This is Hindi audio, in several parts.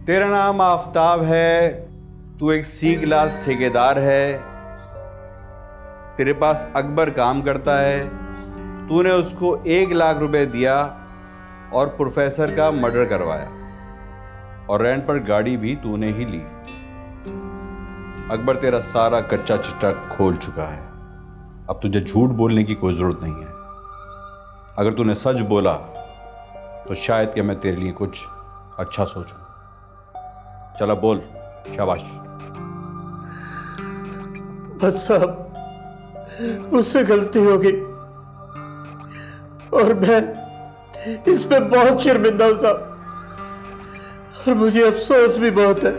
तेरा नाम आफताब है, तू एक सी क्लास ठेकेदार है, तेरे पास अकबर काम करता है, तूने उसको 1 लाख रुपए दिया और प्रोफेसर का मर्डर करवाया और रेंट पर गाड़ी भी तूने ही ली। अकबर तेरा सारा कच्चा चिट्टा खोल चुका है, अब तुझे झूठ बोलने की कोई जरूरत नहीं है। अगर तूने सच बोला तो शायद कि मैं तेरे लिए कुछ अच्छा सोचूं। चला बोल, शाबाश। बस साहब, मुझसे गलती हो गई और मैं इस पे बहुत शर्मिंदा हूं साहब, और मुझे अफसोस भी बहुत है।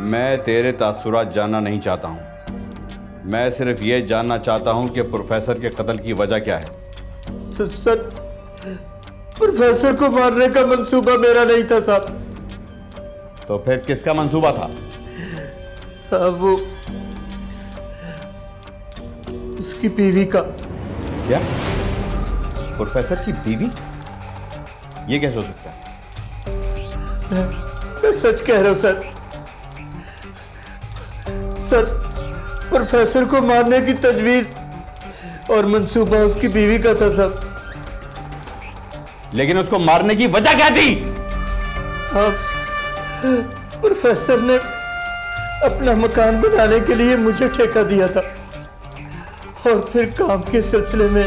मैं तेरे तासुरात जानना नहीं चाहता हूं, मैं सिर्फ ये जानना चाहता हूं कि प्रोफेसर के कत्ल की वजह क्या है। सर, प्रोफेसर को मारने का मंसूबा मेरा नहीं था साहब। तो फिर किसका मंसूबा था? साहब वो उसकी बीवी का। क्या? प्रोफेसर की बीवी? ये कैसे हो सकता है? मैं सच कह रहा हूं सर। सर, प्रोफेसर को मारने की तजवीज और मंसूबा उसकी बीवी का था साहब। लेकिन उसको मारने की वजह क्या थी? अब प्रोफेसर ने अपना मकान बनाने के लिए मुझे ठेका दिया था और फिर काम के सिलसिले में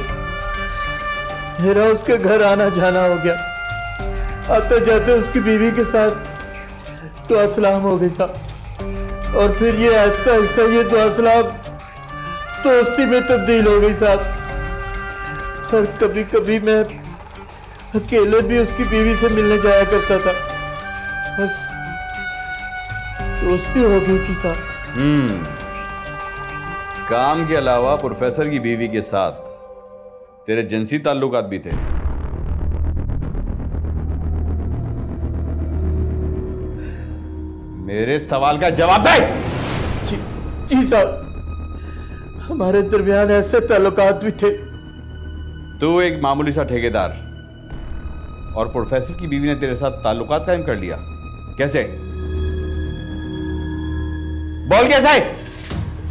मेरा उसके घर आना जाना हो गया। आते जाते उसकी बीवी के साथ दुआ सलाम हो गई साहब, और फिर ये आहिस्ता आहिस्ता ये दुआ सलाम दोस्ती में तब्दील हो गई साहब। और कभी कभी मैं अकेले भी उसकी बीवी से मिलने जाया करता था, बस दोस्ती हो गई थी साहब। काम के अलावा प्रोफेसर की बीवी के साथ तेरे जिनसी ताल्लुकात भी थे? मेरे सवाल का जवाब दे। जी साहब, हमारे दरमियान ऐसे ताल्लुकात भी थे। तू एक मामूली सा ठेकेदार और प्रोफेसर की बीवी ने तेरे साथ ताल्लुकात कायम कर लिया, कैसे? बोल कैसे?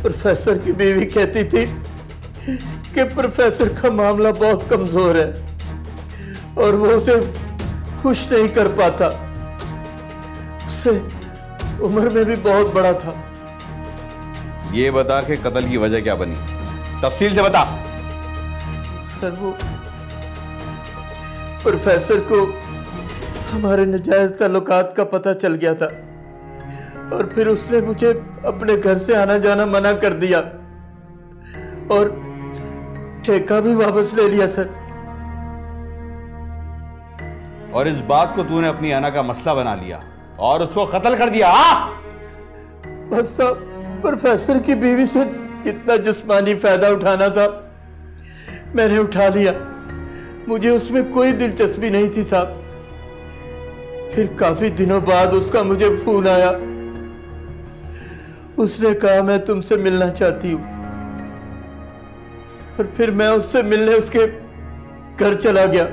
प्रोफेसर की बीवी कहती थी कि प्रोफेसर का मामला बहुत कमजोर है और वो उसे खुश नहीं कर पाता। उसे उम्र में भी बहुत बड़ा था। ये बता कि कत्ल की वजह क्या बनी, तफसील से बता। सर, वो प्रोफेसर को हमारे नाजायज ताल्लुकात का पता चल गया था और फिर उसने मुझे अपने घर से आना जाना मना कर दिया और ठेका भी वापस ले लिया सर। और इस बात को तूने अपनी अना का मसला बना लिया और उसको कत्ल कर दिया? बस साहब, प्रोफेसर की बीवी से जितना जिस्मानी फायदा उठाना था मैंने उठा लिया। मुझे उसमें कोई दिलचस्पी नहीं थी साहब। फिर काफी दिनों बाद उसका मुझे फोन आया। उसने कहा मैं तुमसे मिलना चाहती हूं, और फिर मैं उससे मिलने उसके घर चला गया।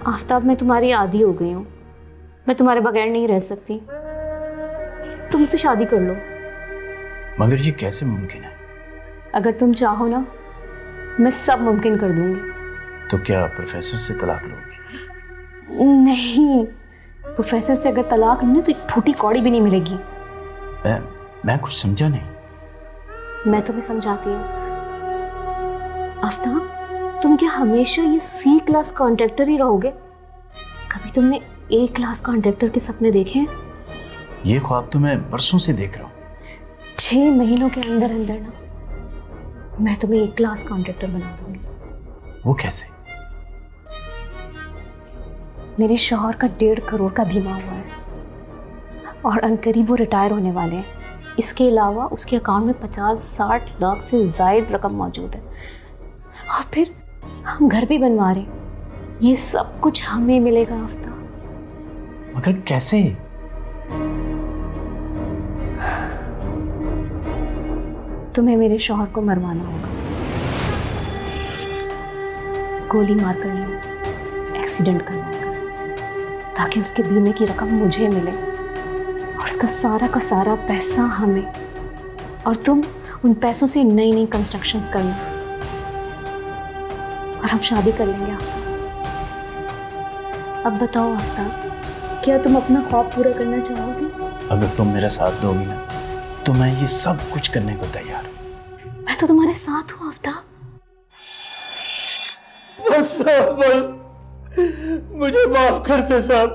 आफताब, मैं तुम्हारी आदी हो गई हूं, मैं तुम्हारे बगैर नहीं रह सकती। तुमसे शादी कर लो। मगर ये कैसे मुमकिन है? अगर तुम चाहो ना, मैं सब मुमकिन कर दूंगी। तो क्या प्रोफेसर से तलाक लोगी? नहीं, प्रोफेसर से अगर तलाक ली ना तो एक फूटी कौड़ी भी नहीं मिलेगी। मैं कुछ समझा नहीं। मैं तुम्हें समझाती हूँ। आफताब, तुम क्या हमेशा ये सी क्लास कॉन्ट्रैक्टर ही रहोगे? कभी तुमने ए क्लास कॉन्ट्रैक्टर के सपने देखे हैं? ये ख्वाब तो मैं बरसों से देख रहा हूँ। 6 महीनों के अंदर अंदर ना मैं तुम्हें एक क्लास कॉन्ट्रैक्टर बना दूंगी। वो कैसे? मेरे शौहर का 1.5 करोड़ का बीमा हुआ है और अनकरीब वो रिटायर होने वाले हैं। इसके अलावा उसके अकाउंट में 50-60 लाख से ज़ायद रकम मौजूद है और फिर हम घर भी बनवा रहे हैं। ये सब कुछ हमें मिलेगा आफताब। मगर कैसे? तुम्हें मेरे शौहर को मरवाना होगा। गोली मार कर नहीं, एक्सीडेंट करवाकर। ताकि उसके बीमे की रकम मुझे मिले और उसका सारा का सारा पैसा हमें, और तुम उन पैसों से नई नई कंस्ट्रक्शंस करना और हम शादी कर लेंगे आफ्ताब। अब बताओ आफ्ताब, क्या तुम अपना ख्वाब पूरा करना चाहोगे? अगर तुम मेरा साथ दोगी ना तो मैं ये सब कुछ करने को तैयार हूँ। मैं तो तुम्हारे साथ हूँ आफ्ताब। बस साहब, बस मुझे माफ करते साहब,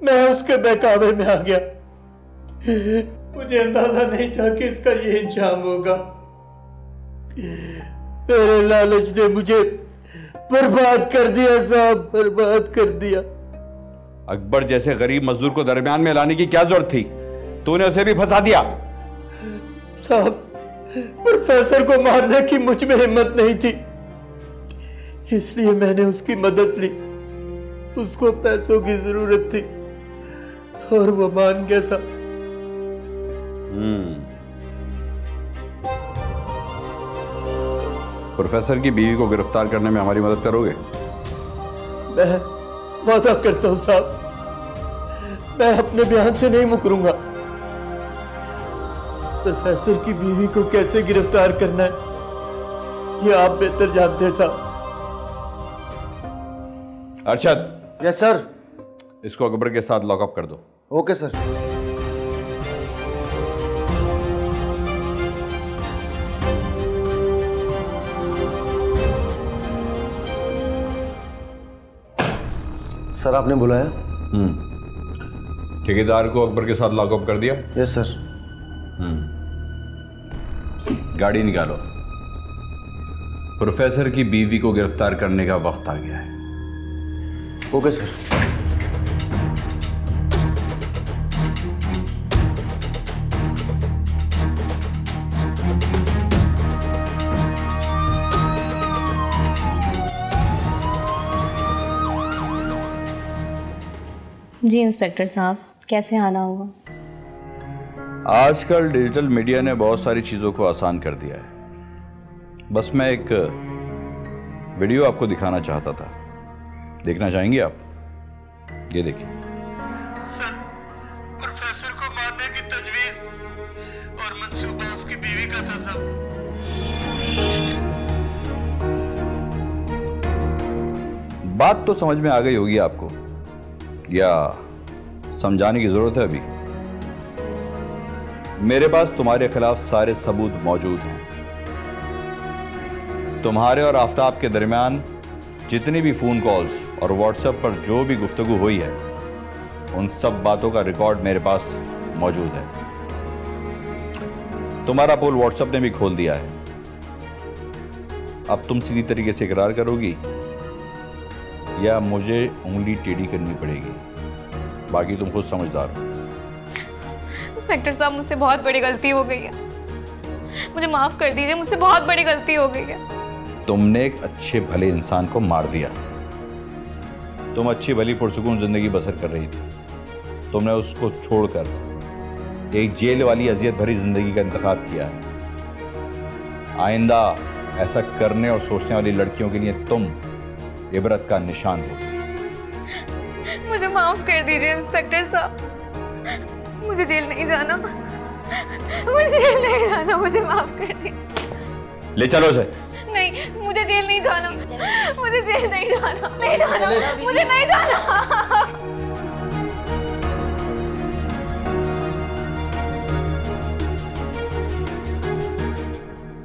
मैं उसके बहकावे में आ गया। मुझे अंदाजा नहीं था कि इसका ये इंजाम होगा। मेरे लालच ने मुझे बर्बाद कर दिया साहब, बर्बाद कर दिया। अकबर जैसे गरीब मजदूर को दरमियान में लाने की क्या जरूरत थी? तूने उसे भी फंसा दिया। साहब, प्रोफेसर को मारने की मुझ में हिम्मत नहीं थी, इसलिए मैंने उसकी मदद ली। उसको पैसों की जरूरत थी और वो मान गया साहब। प्रोफेसर की बीवी को गिरफ्तार करने में हमारी मदद करोगे? मैं वादा करता हूं साहब, मैं अपने बयान से नहीं मुकरूंगा। प्रोफेसर की बीवी को कैसे गिरफ्तार करना है ये आप बेहतर जानते हैं साहब। अरशद। Yes sir. इसको अकबर के साथ लॉकअप कर दो। Okay sir. सर आपने बुलाया? ठेकेदार को अकबर के साथ लॉकअप कर दिया? Yes sir. गाड़ी निकालो, प्रोफेसर की बीवी को गिरफ्तार करने का वक्त आ गया है। Okay sir. जी इंस्पेक्टर साहब, कैसे आना होगा? आजकल डिजिटल मीडिया ने बहुत सारी चीज़ों को आसान कर दिया है। बस मैं एक वीडियो आपको दिखाना चाहता था, देखना चाहेंगे आप? ये देखिए। सर, प्रोफेसर को मारने की तजवीज और मंसूबा उसकी बीवी का था साहब। बात तो समझ में आ गई होगी आपको, या समझाने की जरूरत है अभी? मेरे पास तुम्हारे खिलाफ सारे सबूत मौजूद हैं। तुम्हारे और आफ्ताब के दरमियान जितनी भी फोन कॉल्स और व्हाट्सएप पर जो भी गुफ्तगू हुई है, उन सब बातों का रिकॉर्ड मेरे पास मौजूद है। तुम्हारा पोल व्हाट्सएप ने भी खोल दिया है। अब तुम सीधी तरीके से इकरार करोगी या मुझे उंगली टेढ़ी करनी पड़ेगी? बाकी तुम खुद समझदार हो। इंस्पेक्टर साहब, मुझसे बहुत बड़ी गलती हो गई है, मुझे माफ कर दीजिए, मुझसे बहुत बड़ी गलती हो गई है। तुमने एक अच्छे भले इंसान को मार दिया। तुम अच्छी भली पुरसुकून जिंदगी बसर कर रही थी, तुमने उसको छोड़कर एक जेल वाली अजियत भरी जिंदगी का इंतखाब किया है। आइंदा ऐसा करने और सोचने वाली लड़कियों के लिए तुम इबरत का निशान हो। मुझे माफ कर दीजिए इंस्पेक्टर साहब, मुझे जेल नहीं जाना, मुझे जेल नहीं जाना, मुझे माफ कर दीजिए। ले चलो उसे। नहीं, मुझे जेल नहीं जाना, मुझे जेल नहीं जाना, नहीं जाना, मुझे नहीं जाना।